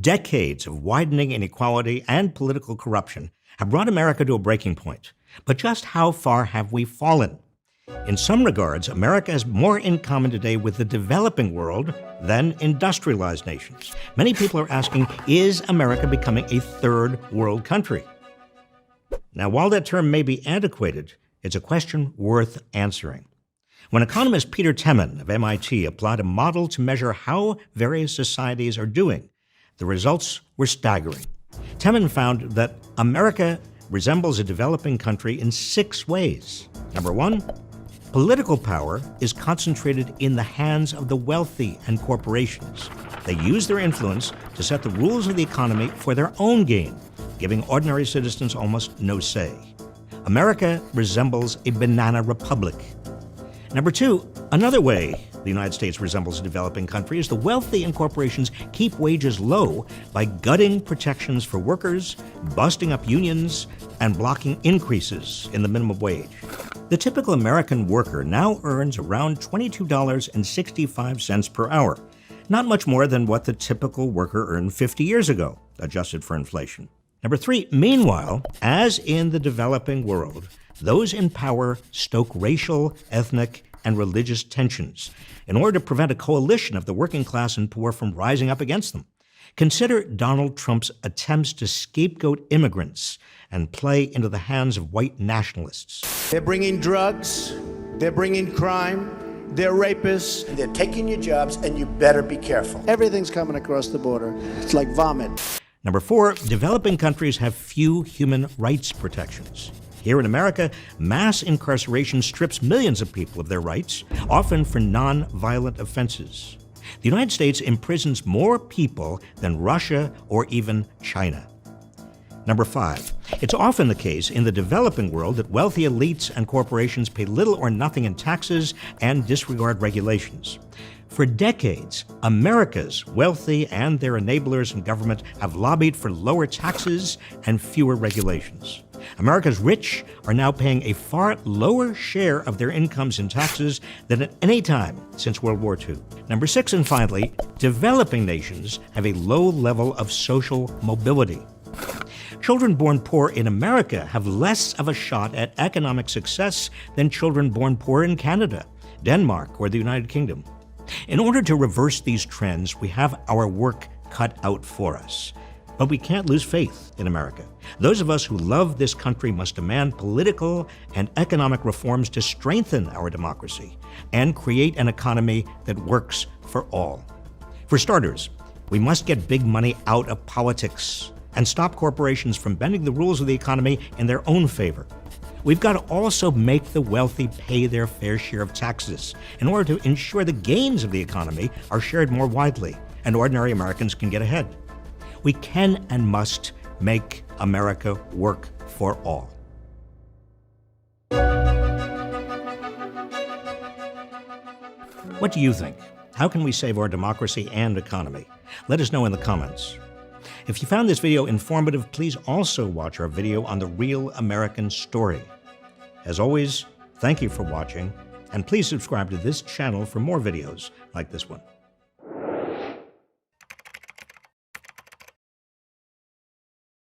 Decades of widening inequality and political corruption have brought America to a breaking point. But just how far have we fallen? In some regards, America has more in common today with the developing world than industrialized nations. Many people are asking, is America becoming a third world country? Now, while that term may be antiquated, it's a question worth answering. When economist Peter Temin of MIT applied a model to measure how various societies are doing, the results were staggering. Temin found that America resembles a developing country in 6 ways. Number 1, political power is concentrated in the hands of the wealthy and corporations. They use their influence to set the rules of the economy for their own gain, giving ordinary citizens almost no say. America resembles a banana republic. Number 2, another way the United States resembles a developing country is the wealthy and corporations keep wages low by gutting protections for workers, busting up unions, and blocking increases in the minimum wage. The typical American worker now earns around $22.65 per hour, not much more than what the typical worker earned 50 years ago, adjusted for inflation. Number 3, meanwhile, as in the developing world, those in power stoke racial, ethnic, and religious tensions in order to prevent a coalition of the working class and poor from rising up against them. Consider Donald Trump's attempts to scapegoat immigrants and play into the hands of white nationalists. They're bringing drugs, they're bringing crime, they're rapists. They're taking your jobs, and you better be careful. Everything's coming across the border. It's like vomit. Number 4, developing countries have few human rights protections. Here in America, mass incarceration strips millions of people of their rights, often for non-violent offenses. The United States imprisons more people than Russia or even China. Number 5, it's often the case in the developing world that wealthy elites and corporations pay little or nothing in taxes and disregard regulations. For decades, America's wealthy and their enablers in government have lobbied for lower taxes and fewer regulations. America's rich are now paying a far lower share of their incomes in taxes than at any time since World War II. Number 6, and finally, developing nations have a low level of social mobility. Children born poor in America have less of a shot at economic success than children born poor in Canada, Denmark, or the United Kingdom. In order to reverse these trends, we have our work cut out for us. But we can't lose faith in America. Those of us who love this country must demand political and economic reforms to strengthen our democracy and create an economy that works for all. For starters, we must get big money out of politics and stop corporations from bending the rules of the economy in their own favor. We've got to also make the wealthy pay their fair share of taxes in order to ensure the gains of the economy are shared more widely and ordinary Americans can get ahead. We can and must make America work for all. What do you think? How can we save our democracy and economy? Let us know in the comments. If you found this video informative, please also watch our video on the real American story. As always, thank you for watching, and please subscribe to this channel for more videos like this one.